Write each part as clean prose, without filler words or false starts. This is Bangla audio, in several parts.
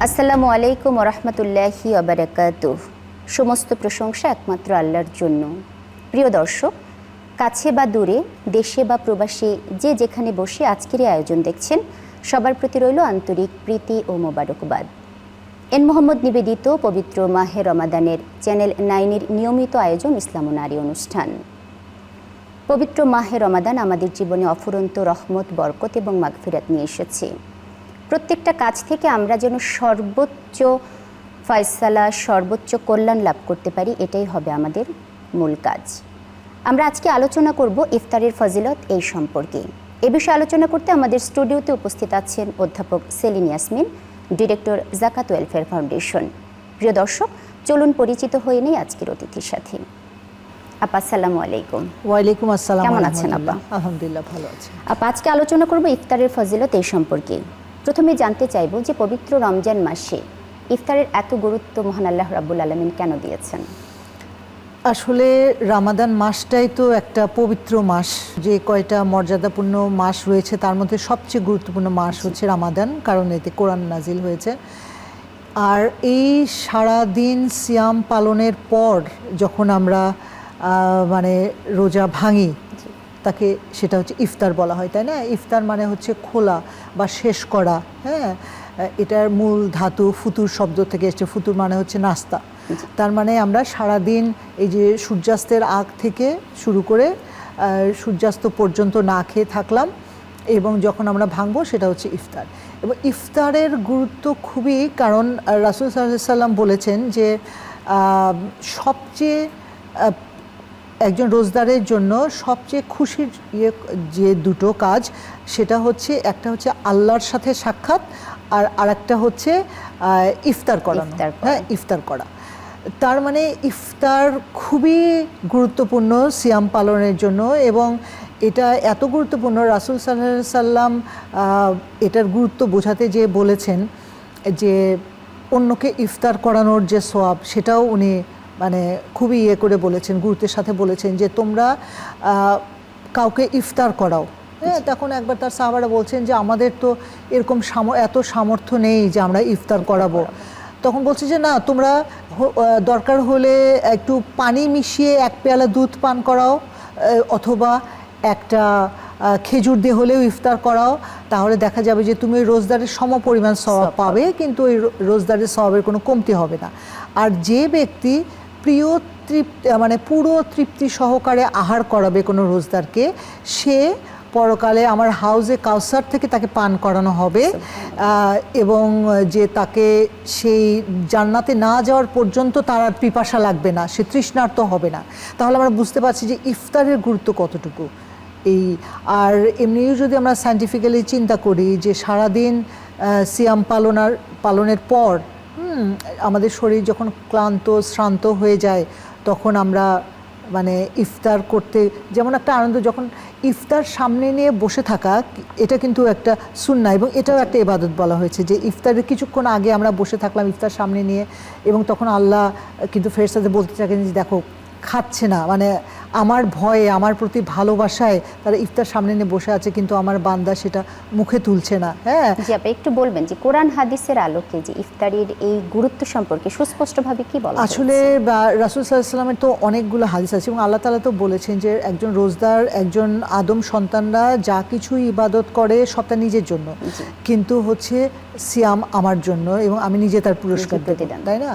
আসসালামু আলাইকুম ওরহমতুল্লাহি ওবারাকাতুহ। সমস্ত প্রশংসা একমাত্র আল্লাহর জন্য। প্রিয় দর্শক, কাছে বা দূরে, দেশে বা প্রবাসে, যে যেখানে বসে আজকের এই আয়োজন দেখছেন, সবার প্রতি রইল আন্তরিক প্রীতি ও মোবারকবাদ। এন মোহাম্মদ নিবেদিত পবিত্র মাহে রমাদানের চ্যানেল 9-এর নিয়মিত আয়োজন ইসলাম ও নারী অনুষ্ঠান। পবিত্র মাহে রমাদান আমাদের জীবনে অফুরন্ত রহমত, বরকত এবং মাগফিরাত নিয়ে এসেছে। প্রত্যেকটা কাজ থেকে আমরা যেন সর্বোচ্চ ফয়সালা, সর্বোচ্চ কল্যাণ লাভ করতে পারি, এটাই হবে আমাদের মূল কাজ। আমরা আজকে আলোচনা করব ইফতারের ফজিলত এই সম্পর্কে। এ বিষয়ে আলোচনা করতে আমাদের স্টুডিওতে উপস্থিত আছেন অধ্যাপক সেলিন ইয়াসমিন, ডিরেক্টর জাকাত ওয়েলফেয়ার ফাউন্ডেশন। প্রিয় দর্শক, চলুন পরিচিত হয়ে নেই আজকের অতিথির সাথে। আপা, আসসালামু আলাইকুম। ওয়ালাইকুম আসসালাম। কেমন আছেন আপা? আলহামদুলিল্লাহ, ভালো আছি। আপা, আজকে আলোচনা করব ইফতারের ফজিলত এই সম্পর্কে। প্রথমে জানতে চাইব যে পবিত্র রমজান মাসে ইফতারের এত গুরুত্ব মহান আল্লাহ রাব্বুল আলামিন কেন দিয়েছেন? আসলে রমাদান মাসটাই তো একটা পবিত্র মাস। যে কয়টা মর্যাদাপূর্ণ মাস রয়েছে তার মধ্যে সবচেয়ে গুরুত্বপূর্ণ মাস হচ্ছে রমাদান, কারণ এতে কোরআন নাজিল হয়েছে। আর এই সারাদিন সিয়াম পালনের পর যখন আমরা রোজা ভাঙি, তাকে সেটা হচ্ছে ইফতার বলা হয়, তাই না? ইফতার মানে হচ্ছে খোলা বা শেষ করা। হ্যাঁ, এটার মূল ধাতু ফুতুর শব্দ থেকে এসেছে। ফুতুর মানে হচ্ছে নাস্তা। তার মানে আমরা সারাদিন এই যে সূর্যাস্তের আগ থেকে শুরু করে সূর্যাস্ত পর্যন্ত না খেয়ে থাকলাম, এবং যখন আমরা ভাঙবো সেটা হচ্ছে ইফতার। এবং ইফতারের গুরুত্ব খুবই, কারণ রাসূল সাল্লাল্লাহু আলাইহি ওয়াসাল্লাম বলেছেন যে সবচেয়ে একজন রোজদারের জন্য সবচেয়ে খুশির যে দুটো কাজ, সেটা হচ্ছে, একটা হচ্ছে আল্লাহর সাথে সাক্ষাৎ, আর আরেকটা হচ্ছে ইফতার করানো। হ্যাঁ, ইফতার করা। তার মানে ইফতার খুবই গুরুত্বপূর্ণ সিয়াম পালনের জন্য। এবং এটা এত গুরুত্বপূর্ণ, রাসূল সাল্লাল্লাহু আলাইহি ওয়াসাল্লাম এটার গুরুত্ব বোঝাতে যে বলেছেন যে অন্যকে ইফতার করানোর যে সওয়াব, সেটাও উনি খুবই করে বলেছেন, গুরুত্বের সাথে বলেছেন যে তোমরা কাউকে ইফতার করাও। হ্যাঁ, তখন একবার তার সাহাবারা বলছেন যে আমাদের তো এরকম এত সামর্থ্য নেই যে আমরা ইফতার করাবো। তখন বলছে যে না, তোমরা দরকার হলে একটু পানি মিশিয়ে এক পেয়ালা দুধ পান করাও, অথবা একটা খেজুর দিয়ে হলেও ইফতার করাও। তাহলে দেখা যাবে যে তুমি রোজদারের সমপরিমাণ সওয়াব পাবে, কিন্তু ওই রোজদারের সওয়াবের কোনো কমতি হবে না। আর যে ব্যক্তি পুরো তৃপ্তি সহকারে আহার করাবে কোনো রোজদারকে, সে পরকালে আমার হাউজে কাউসার থেকে তাকে পান করানো হবে, এবং যে তাকে সেই জান্নাতে না যাওয়ার পর্যন্ত তার আর পিপাসা লাগবে না, সে তৃষ্ণার্ত হবে না। তাহলে আমরা বুঝতে পারছি যে ইফতারের গুরুত্ব কতটুকু। আর এমনিও যদি আমরা সায়েন্টিফিক্যালি চিন্তা করি যে সারাদিন সিয়াম পালনের পর আমাদের শরীর যখন ক্লান্ত শ্রান্ত হয়ে যায়, তখন আমরা ইফতার করতে যেমন একটা আনন্দ, যখন ইফতার সামনে নিয়ে বসে থাকা, এটা কিন্তু একটা সুন্নাহ, এবং এটাও একটা ইবাদত বলা হয়েছে যে ইফতারের কিছুক্ষণ আগে আমরা বসে থাকলাম ইফতার সামনে নিয়ে, এবং তখন আল্লাহ কিন্তু ফেরেশতাদের বলতে থাকেন যে দেখো খাচ্ছে না, আমার ভয়ে, আমার প্রতি ভালোবাসায় তারা ইফতার সামনে নিয়ে বসে আছে, কিন্তু আমার বান্দা সেটা মুখে তুলছে না। হ্যাঁ, জি আপনি একটু বলবেন যে কোরআন হাদিসের আলোকে যে ইফতারের এই গুরুত্ব সম্পর্কে সুস্পষ্টভাবে কি বলা? আসলে রাসূল সাল্লাল্লাহু আলাইহি ওয়াসাল্লামের তো অনেকগুলো হাদিস আছে, এবং আল্লাহ তাআলা তো বলেছেন যে একজন রোজদার, একজন আদম সন্তানরা যা কিছু ইবাদত করে সবটা নিজের জন্য, কিন্তু হচ্ছে সিয়াম আমার জন্য, এবং আমি নিজে তার পুরস্কার দেব, তাই না?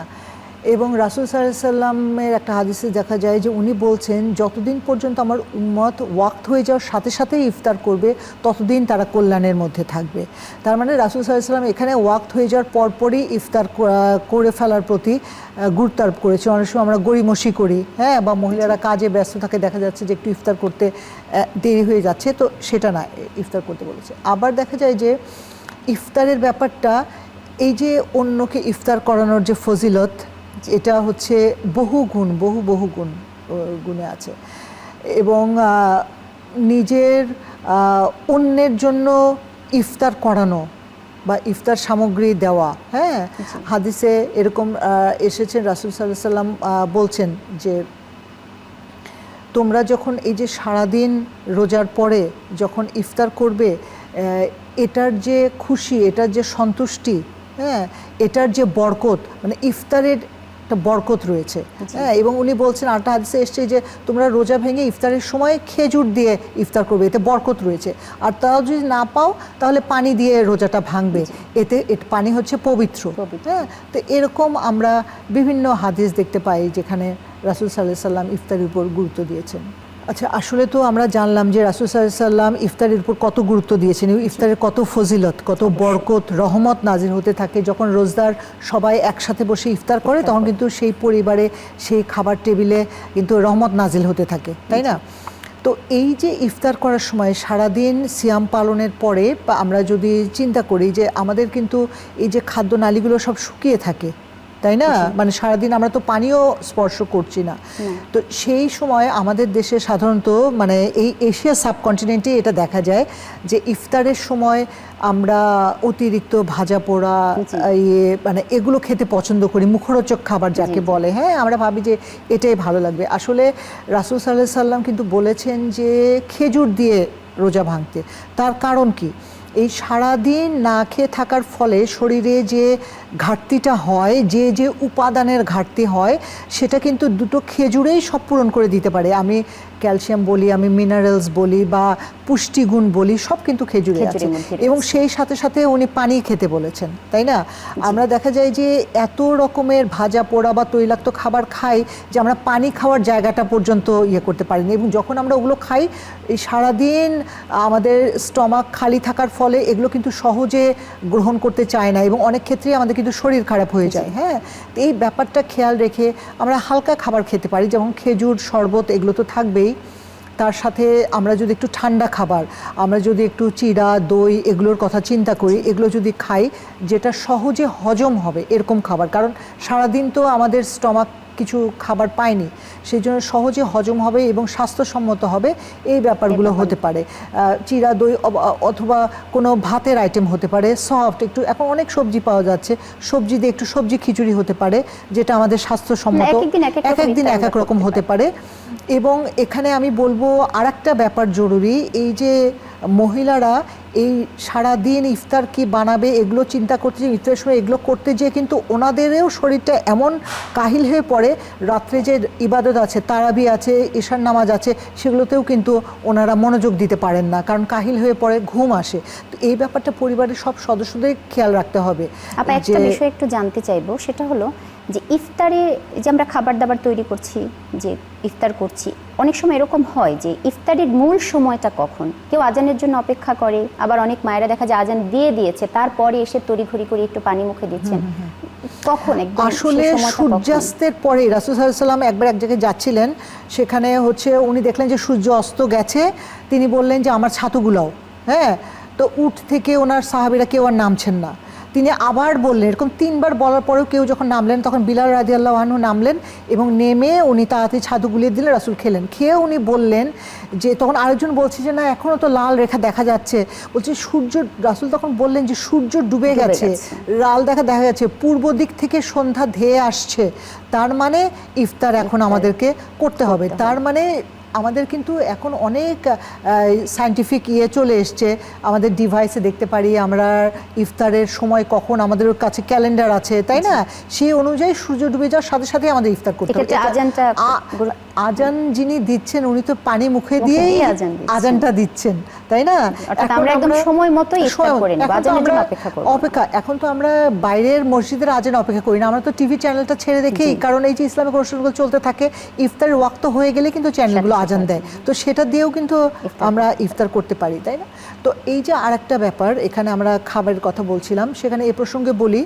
এবং রাসূল সাল্লাল্লাহু আলাইহি ওয়াসাল্লামের একটা হাদিসে দেখা যায় যে উনি বলছেন যতদিন পর্যন্ত আমার উম্মত ওয়াক্ত হয়ে যাওয়ার সাথে সাথে ইফতার করবে, ততদিন তারা কল্যাণের মধ্যে থাকবে। তার মানে রাসূল সাল্লাল্লাহু আলাইহি ওয়াসাল্লাম এখানে ওয়াক্ত হয়ে যাওয়ার পরপরই ইফতার করে ফেলার প্রতি গুরুত্ব আরোপ করেছে। অনেক সময় আমরা গড়িমসি করি, হ্যাঁ, বা মহিলারা কাজে ব্যস্ত থাকে, দেখা যাচ্ছে যে একটু ইফতার করতে দেরি হয়ে যাচ্ছে, তো সেটা না, ইফতার করতে বলেছে। আবার দেখা যায় যে ইফতারের ব্যাপারটা, এই যে অন্যকে ইফতার করানোর যে ফজিলত, এটা হচ্ছে বহু গুণে আছে। এবং নিজের অন্যের জন্য ইফতার করানো বা ইফতার সামগ্রী দেওয়া, হ্যাঁ, হাদিসে এরকম এসেছেন, রাসূল সাল্লাল্লাহু আলাইহি ওয়াসাল্লাম বলছেন যে তোমরা যখন এই যে সারাদিন রোজার পরে যখন ইফতার করবে, এটার যে খুশি, এটার যে সন্তুষ্টি, হ্যাঁ, এটার যে বরকত, মানে ইফতারের একটা বরকত রয়েছে। হ্যাঁ, এবং উনি বলছেন আরেকটা হাদিসে এসছে যে তোমরা রোজা ভেঙে ইফতারের সময় খেজুর দিয়ে ইফতার করবে, এতে বরকত রয়েছে। আর তাও যদি না পাও তাহলে পানি দিয়ে রোজাটা ভাঙবে, এতে পানি হচ্ছে পবিত্র। হ্যাঁ, তো এরকম আমরা বিভিন্ন হাদিস দেখতে পাই যেখানে রাসূল সাল্লাল্লাহু আলাইহি সাল্লাম ইফতারের উপর গুরুত্ব দিয়েছেন। আচ্ছা, আসলে তো আমরা জানলাম যে রাসূল সাল্লাল্লাহু আলাইহি সাল্লাম ইফতারের উপর কত গুরুত্ব দিয়েছেন, ইফতারের কত ফজিলত, কত বরকত, রহমত নাজির হতে থাকে। যখন রোজদার সবাই একসাথে বসে ইফতার করে তখন কিন্তু সেই পরিবারে সেই খাবার টেবিলে কিন্তু রহমত নাজিল হতে থাকে, তাই না? তো এই যে ইফতার করার সময় সারাদিন সিয়াম পালনের পরে আমরা যদি চিন্তা করি যে আমাদের কিন্তু এই যে খাদ্য নালীগুলো সব শুকিয়ে থাকে, তাই না? মানে সারাদিন আমরা তো পানিও স্পর্শ করছি না। তো সেই সময় আমাদের দেশে সাধারণত মানে এই এশিয়া সাবকন্টিনেন্টে এটা দেখা যায় যে ইফতারের সময় আমরা অতিরিক্ত ভাজা পোড়া মানে এগুলো খেতে পছন্দ করি, মুখরোচক খাবার যাকে বলে। হ্যাঁ, আমরা ভাবি যে এটাই ভালো লাগবে। আসলে রাসূল সাল্লাল্লাহু আলাইহি সাল্লাম কিন্তু বলেছেন যে খেজুর দিয়ে রোজা ভাঙতে। তার কারণ কি? এই সারাদিন না খেয়ে থাকার ফলে শরীরে যে ঘাটতিটা হয়, যে যে উপাদানের ঘাটতি হয়, সেটা কিন্তু দুটো খেজুরেই সব পূরণ করে দিতে পারে। আমি ক্যালসিয়াম বলি, আমি মিনারেলস বলি বা পুষ্টিগুণ বলি, সব কিন্তু খেজুরে আছে। এবং সেই সাথে সাথে উনি পানি খেতে বলেছেন, তাই না? আমরা দেখা যায় যে এত রকমের ভাজা পোড়া বা তৈলাক্ত খাবার খাই যে আমরা পানি খাওয়ার জায়গাটা পর্যন্ত ইয়ে করতে পারি না। এবং যখন আমরা ওগুলো খাই, এই সারাদিন আমাদের স্টমাক খালি থাকার ফলে এগুলো কিন্তু সহজে গ্রহণ করতে চায় না এবং অনেক ক্ষেত্রেই আমাদের কিন্তু শরীর খারাপ হয়ে যায়। হ্যাঁ, এই ব্যাপারটা খেয়াল রেখে আমরা হালকা খাবার খেতে পারি, যেমন খেজুর, শরবত, এগুলো তো থাকবেই। তার সাথে আমরা যদি একটু ঠান্ডা খাবার, আমরা যদি একটু চিড়া, দই, এগুলোর কথা চিন্তা করি, এগুলো যদি খাই যেটা সহজে হজম হবে এরকম খাবার, কারণ সারাদিন তো আমাদের স্টমাক কিছু খাবার পায়নি, সেই জন্য সহজে হজম হবে এবং স্বাস্থ্যসম্মত হবে, এই ব্যাপারগুলো হতে পারে। চিড়া, দই অথবা কোনো ভাতের আইটেম হতে পারে, সফট একটু। এখন অনেক সবজি পাওয়া যাচ্ছে, সবজি দিয়ে একটু সবজি খিচুড়ি হতে পারে, যেটা আমাদের স্বাস্থ্যসম্মত। এক এক দিন এক এক রকম হতে পারে। এবং এখানে আমি বলবো আরেকটা ব্যাপার জরুরি, এই যে মহিলারা এই সারাদিন ইফতার কি বানাবে এগুলো চিন্তা করতে, যে ইফতারের সময় এগুলো করতে যেয়ে কিন্তু ওনাদেরও শরীরটা এমন কাহিল হয়ে পড়ে, রাত্রে যে ইবাদত আছে, তারাবি আছে, ঈশার নামাজ আছে, সেগুলোতেও কিন্তু ওনারা মনোযোগ দিতে পারেন না, কারণ কাহিল হয়ে পড়ে, ঘুম আসে। তো এই ব্যাপারটা পরিবারের সব সদস্যদের খেয়াল রাখতে হবে। একটা বিষয় একটু জানতে চাইবো, সেটা হলো যে ইফতারে যে আমরা খাবার দাবার তৈরি করছি, যে ইফতার করছি, অনেক সময় এরকম হয় যে ইফতারের মূল সময়টা কখন? কেউ আজানের জন্য অপেক্ষা করে, আবার অনেক মায়েরা দেখা যায় আজান দিয়ে দিয়েছে তারপরে এসে তড়িঘড়ি করে একটু পানি মুখে দিচ্ছেন, কখন? আসলে সূর্যাস্তের পরে রাসূল সাল্লাল্লাহু আলাইহি সাল্লাম একবার এক জায়গায় যাচ্ছিলেন, সেখানে হচ্ছে উনি দেখলেন যে সূর্য অস্ত গেছে, তিনি বললেন যে আমার ছাতুগুলাও। হ্যাঁ, তো উঠ থেকে ওনার সাহাবীরা কেউ আর নামছেন না, তিনি আবার বললেন, এরকম 3 বার বলার পরেও কেউ যখন নামলেন, তখন বিলাল রাদিয়াল্লাহু আনহু নামলেন এবং নেমে উনি তাড়াতাড়ি ছাতু গুলিয়ে দিলেন, রাসূল খেলেন। খেয়ে উনি বললেন যে, তখন আরেকজন বলছে যে না, এখনও তো লাল রেখা দেখা যাচ্ছে, বলছে সূর্য, রাসূল তখন বললেন যে সূর্য ডুবে গেছে, লাল দেখা যাচ্ছে, পূর্ব দিক থেকে সন্ধ্যা ধেয়ে আসছে, তার মানে ইফতার এখন আমাদেরকে করতে হবে। তার মানে আমাদের কিন্তু এখন অনেক সায়েন্টিফিক চলে এসছে, আমাদের ডিভাইসে দেখতে পারি আমরা ইফতারের সময় কখন, আমাদের কাছে ক্যালেন্ডার আছে, তাই না? সেই অনুযায়ী সূর্য ডুবে যাওয়ার সাথে সাথে আমাদের ইফতার করতে হবে। আজান যিনি দিচ্ছেন উনি তো পানি মুখে দিয়েই আজানটা দিচ্ছেন, তাই না? অপেক্ষা, এখন তো আমরা বাইরের মসজিদের আজান অপেক্ষা করি না, আমরা তো টিভি চ্যানেলটা ছেড়ে রেখেই, কারণ এই যে ইসলামিক অনুষ্ঠানগুলো চলতে থাকে, ইফতারের ওয়াক্ত হয়ে গেলে কিন্তু চ্যানেলগুলো আজান দেয়, তো সেটা দিয়েও কিন্তু আমরা ইফতার করতে পারি, তাই না? তো এই যে আরেকটা ব্যাপার, এখানে আমরা খাবারের কথা বলছিলাম, সেখানে এ প্রসঙ্গে বলি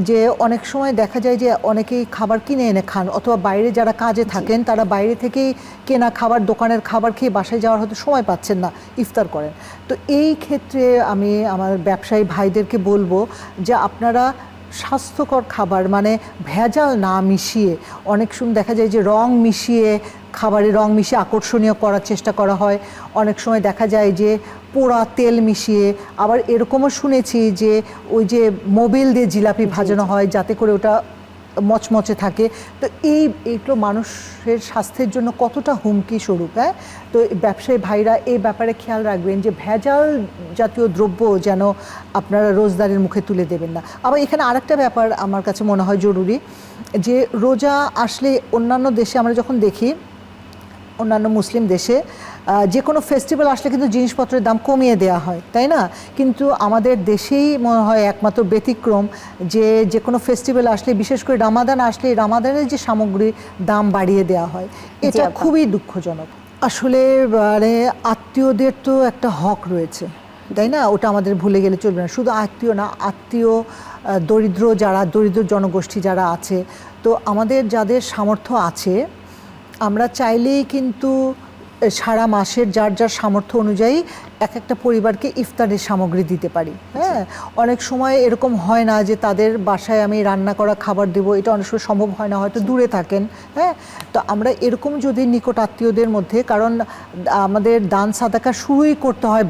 যে অনেক সময় দেখা যায় যে অনেকেই খাবার কিনে এনে খান, অথবা বাইরে যারা কাজে থাকেন তারা বাইরে থেকেই কেনা খাবার, দোকানের খাবার খেয়ে বাসায় যাওয়ার হয়তো সময় পাচ্ছেন না, ইফতার করেন। তো এই ক্ষেত্রে আমি আমার ব্যবসায়ী ভাইদেরকে বলবো যে আপনারা স্বাস্থ্যকর খাবার, মানে ভেজাল না মিশিয়ে, অনেক সময় দেখা যায় যে রং মিশিয়ে, খাবারে রং মিশিয়ে আকর্ষণীয় করার চেষ্টা করা হয়, অনেক সময় দেখা যায় যে পোড়া তেল মিশিয়ে, আবার এরকমও শুনেছি যে ওই যে মোবিল দিয়ে জিলাপি ভাজানো হয় যাতে করে ওটা মচমচে থাকে। তো এইগুলো মানুষের স্বাস্থ্যের জন্য কতটা হুমকি স্বরূপ। হ্যাঁ, তো ব্যবসায়ী ভাইরা এই ব্যাপারে খেয়াল রাখবেন যে ভেজাল জাতীয় দ্রব্য যেন আপনারা রোজদারের মুখে তুলে দেবেন না। আবার এখানে আরেকটা ব্যাপার আমার কাছে মনে হয় জরুরি, যে রোজা আসলে অন্যান্য দেশে আমরা যখন দেখি, অন্যান্য মুসলিম দেশে যে কোনো ফেস্টিভ্যাল আসলে কিন্তু জিনিসপত্রের দাম কমিয়ে দেওয়া হয়, তাই না? কিন্তু আমাদের দেশেই মনে হয় একমাত্র ব্যতিক্রম যে কোনো ফেস্টিভ্যাল আসলে, বিশেষ করে রামাদান আসলে রামাদানের যে সামগ্রীর দাম বাড়িয়ে দেওয়া হয়, এটা খুবই দুঃখজনক। আসলে মানে আত্মীয়দের তো একটা হক রয়েছে, তাই না? ওটা আমাদের ভুলে গেলে চলবে না। শুধু আত্মীয় না, আত্মীয় দরিদ্র জনগোষ্ঠী যারা আছে, তো আমাদের যাদের সামর্থ্য আছে, আমরা চাইলেই কিন্তু সারা মাসের যার যার সামর্থ্য অনুযায়ী এক একটা পরিবারকে ইফতারের সামগ্রী দিতে পারি। হ্যাঁ, অনেক সময় এরকম হয় না যে তাদের বাসায় আমি রান্না করা খাবার দেবো, এটা অনেক সময় সম্ভব হয় না, হয়তো দূরে থাকেন। হ্যাঁ, তো আমরা এরকম যদি নিকট আত্মীয়দের মধ্যে, কারণ আমাদের দান সাদাকা শুরুই করতে হয়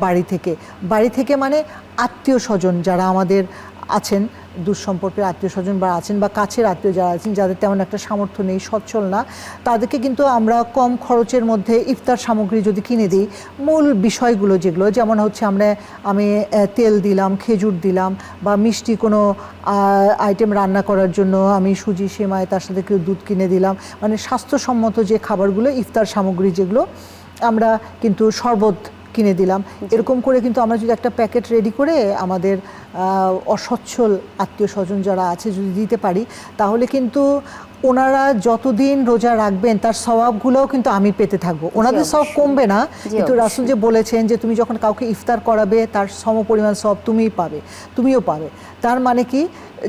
বাড়ি থেকে মানে আত্মীয় স্বজন যারা আমাদের আছেন, দুঃসম্পর্কের আত্মীয় স্বজন বা আছেন, বা কাছের আত্মীয় যারা আছেন, যাদের তেমন একটা সামর্থ্য নেই, সচ্ছল না, তাদেরকে কিন্তু আমরা কম খরচের মধ্যে ইফতার সামগ্রী যদি কিনে দিই, মূল বিষয়গুলো যেগুলো, যেমন হচ্ছে আমি তেল দিলাম, খেজুর দিলাম, বা মিষ্টি কোনো আইটেম রান্না করার জন্য আমি সুজি, সেমাই, তার সাথে কেউ দুধ কিনে দিলাম, মানে স্বাস্থ্যসম্মত যে খাবারগুলো, ইফতার সামগ্রী যেগুলো, আমরা কিন্তু শরবত কিনে দিলাম। এরকম করে কিন্তু আমরা যদি একটা প্যাকেট রেডি করে আমাদের অসচ্ছল আত্মীয় স্বজন যারা আছে যদি দিতে পারি, তাহলে কিন্তু ওনারা যতদিন রোজা রাখবেন তার সওয়াবগুলোও কিন্তু আমি পেতে থাকবো। ওনাদের সওয়াব কমবে না, কিন্তু রাসূল যে বলেছেন যে তুমি যখন কাউকে ইফতার করাবে তার সমপরিমাণ সওয়াব তুমিও পাবে। তার মানে কি,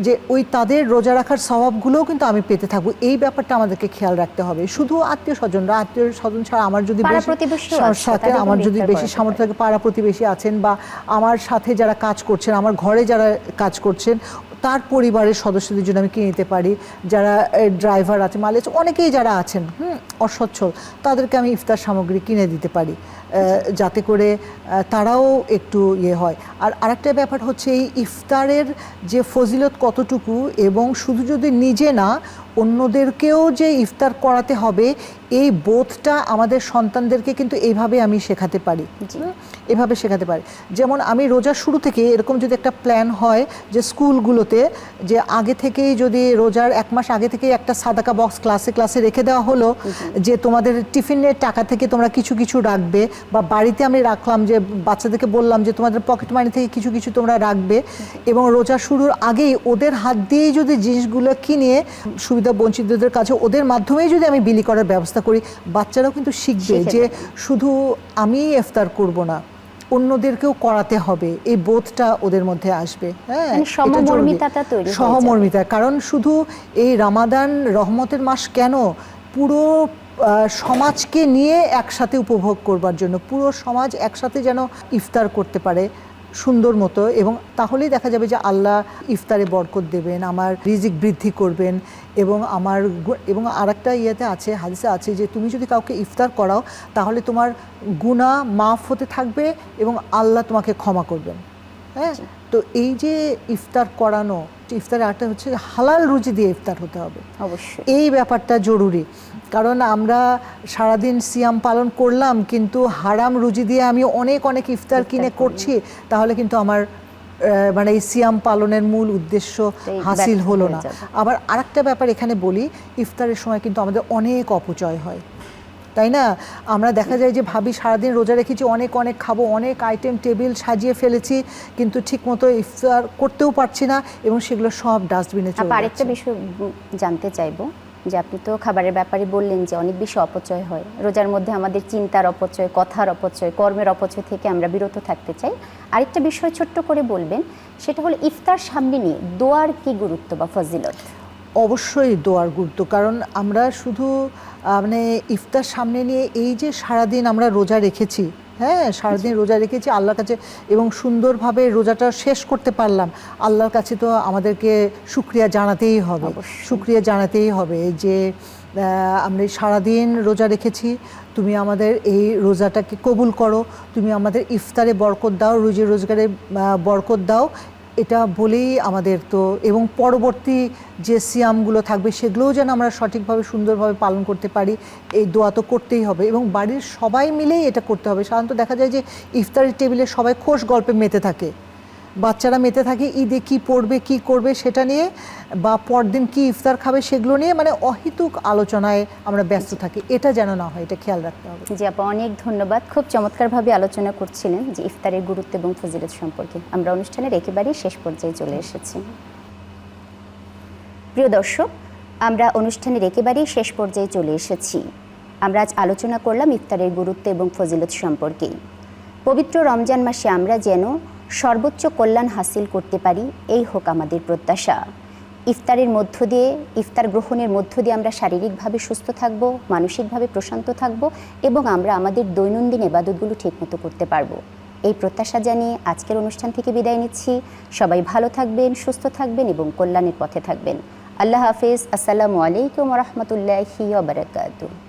যে ওই তাদের রোজা রাখার সওয়াবগুলোও কিন্তু আমি পেতে থাকবো। এই ব্যাপারটা আমাদেরকে খেয়াল রাখতে হবে। শুধু আত্মীয় স্বজন ছাড়া আমার যদি বেশি সামর্থ্য থাকে, পাড়া প্রতিবেশী আছেন, বা আমার সাথে যারা কাজ করছেন, আমার ঘরে যারা কাজ করছেন, তার পরিবারের সদস্যদের জন্য আমি কিনে নিতে পারি। যারা ড্রাইভার আছে, মালিক আছে, অনেকেই যারা আছেন অসচ্ছল, তাদেরকে আমি ইফতার সামগ্রী কিনে দিতে পারি, যাতে করে তারাও একটু হয়। আর আরেকটা ব্যাপার হচ্ছে এই ইফতারের যে ফজিলত কতটুকু, এবং শুধু যদি নিজে না, অন্যদেরকেও যে ইফতার করাতে হবে, এই বোধটা আমাদের সন্তানদেরকে কিন্তু এইভাবে আমি শেখাতে পারি। যেমন আমি রোজার শুরু থেকে এরকম যদি একটা প্ল্যান হয় যে স্কুলগুলোতে, যে আগে থেকেই যদি রোজার 1 মাস আগে থেকেই একটা সাদাকা বক্স ক্লাসে রেখে দেওয়া হলো, যে তোমাদের টিফিনের টাকা থেকে তোমরা কিছু কিছু রাখবে, বা বাড়িতে আমি রাখলাম, যে বাচ্চাদেরকে বললাম যে তোমাদের পকেট মানি থেকে কিছু কিছু তোমরা রাখবে, এবং রোজা শুরুর আগেই ওদের হাত দিয়েই যদি জিনিসগুলো কিনে সুবিধা বঞ্চিতদের কাছে ওদের মাধ্যমেই যদি আমি বিলি করার ব্যবস্থা করি, বাচ্চারাও কিন্তু শিখবে যে শুধু আমি ইফতার করব না, অন্যদেরকেও করাতে হবে, এই বোধটা ওদের মধ্যে আসবে। হ্যাঁ, সহমর্মিতা। কারণ শুধু এই রামাদান রহমতের মাস কেন, পুরো সমাজকে নিয়ে একসাথে উপভোগ করবার জন্য, পুরো সমাজ একসাথে যেন ইফতার করতে পারে সুন্দর মতো, এবং তাহলেই দেখা যাবে যে আল্লাহ ইফতারে বরকত দেবেন, আমার রিজিক বৃদ্ধি করবেন। এবং আরেকটা আছে, হাদিসে আছে যে তুমি যদি কাউকে ইফতার করাও, তাহলে তোমার গুনাহ মাফ হতে থাকবে এবং আল্লাহ তোমাকে ক্ষমা করবেন। হ্যাঁ, তো এই যে ইফতার করানো, ইফতারের আরেকটা হচ্ছে হালাল রুজি দিয়ে ইফতার হতে হবে, অবশ্যই এই ব্যাপারটা জরুরি। কারণ আমরা সারাদিন সিয়াম পালন করলাম, কিন্তু হারাম রুজি দিয়ে আমি অনেক ইফতার কিনে করছি, তাহলে কিন্তু আমার মানে এই সিয়াম পালনের মূল উদ্দেশ্য হাসিল হলো না। আবার আরেকটা ব্যাপার এখানে বলি, ইফতারের সময় কিন্তু আমাদের অনেক অপচয় হয়, তাই না? আমরা দেখা যায় যে ভাবি সারাদিন রোজা রেখেছি, অনেক খাবো, অনেক আইটেম টেবিল সাজিয়ে ফেলেছি, কিন্তু ঠিকমতো ইফতার করতেও পারছি না, এবং সেগুলো সব ডাস্টবিনে চলে যাচ্ছে। আরেকটা বিষয় জানতে চাইবো, যে আপনি তো খাবারের ব্যাপারে বললেন যে অনেক বেশি অপচয় হয় রোজার মধ্যে, আমাদের চিন্তার অপচয়, কথার অপচয়, কর্মের অপচয় থেকে আমরা বিরত থাকতে চাই। আরেকটা বিষয় ছোট্ট করে বলবেন, সেটা হলো ইফতার সামনে নিয়ে দোয়ার কি গুরুত্ব বা ফজিলত? অবশ্যই দোয়ার গুরুত্ব, কারণ আমরা শুধু মানে ইফতার সামনে নিয়ে এই যে সারাদিন আমরা রোজা রেখেছি, হ্যাঁ সারাদিন রোজা রেখেছি আল্লাহর কাছে, এবং সুন্দরভাবে রোজাটা শেষ করতে পারলাম, আল্লাহর কাছে তো আমাদেরকে শুকরিয়া জানাতেই হবে যে আমরা সারাদিন রোজা রেখেছি, তুমি আমাদের এই রোজাটাকে কবুল করো, তুমি আমাদের ইফতারে বরকত দাও, রুজি রোজগারে বরকত দাও, এটা বলেই আমাদের তো, এবং পরবর্তী যে সিয়ামগুলো থাকবে সেগুলোও যেন আমরা সঠিকভাবে সুন্দরভাবে পালন করতে পারি, এই দোয়া তো করতেই হবে এবং বাড়ির সবাই মিলেই এটা করতে হবে। সাধারণত দেখা যায় যে ইফতারের টেবিলে সবাই খোশ গল্পে মেতে থাকে, বাচ্চারা মেতে থাকে ঈদে কি পড়বে কি করবে সেটা নিয়ে, বা পরদিন কি ইফতার খাবে সেগুলো নিয়ে, মানে অহেতুক আলোচনায় আমরা ব্যস্ত থাকি। এটা যেন না হয়, এটা খেয়াল রাখতে হবে। জি আপা, অনেক ধন্যবাদ। খুব চমৎকারভাবে আলোচনা করছিলেন যে ইফতারের গুরুত্ব এবং ফজিলত সম্পর্কে। আমরা অনুষ্ঠানের একেবারেই শেষ পর্যায়ে চলে এসেছি। প্রিয় দর্শক, আমরা অনুষ্ঠানের একেবারেই শেষ পর্যায়ে চলে এসেছি। আমরা আজ আলোচনা করলাম ইফতারের গুরুত্ব এবং ফজিলত সম্পর্কে। পবিত্র রমজান মাসে আমরা যেন সর্বোচ্চ কল্যাণ হাসিল করতে পারি, এই হোক আমাদের প্রত্যাশা। ইফতারের মধ্য দিয়ে, ইফতার গ্রহণের মধ্য দিয়ে আমরা শারীরিকভাবে সুস্থ থাকব, মানসিকভাবে প্রশান্ত থাকব এবং আমরা আমাদের দৈনন্দিন ইবাদতগুলো ঠিকমতো করতে পারবো। এই প্রত্যাশা জানিয়ে আজকের অনুষ্ঠান থেকে বিদায় নিচ্ছি। সবাই ভালো থাকবেন, সুস্থ থাকবেন এবং কল্যাণের পথে থাকবেন। আল্লাহ হাফেজ। আসসালামু আলাইকুম ওয়া রাহমাতুল্লাহি ওয়া বারাকাতুহু।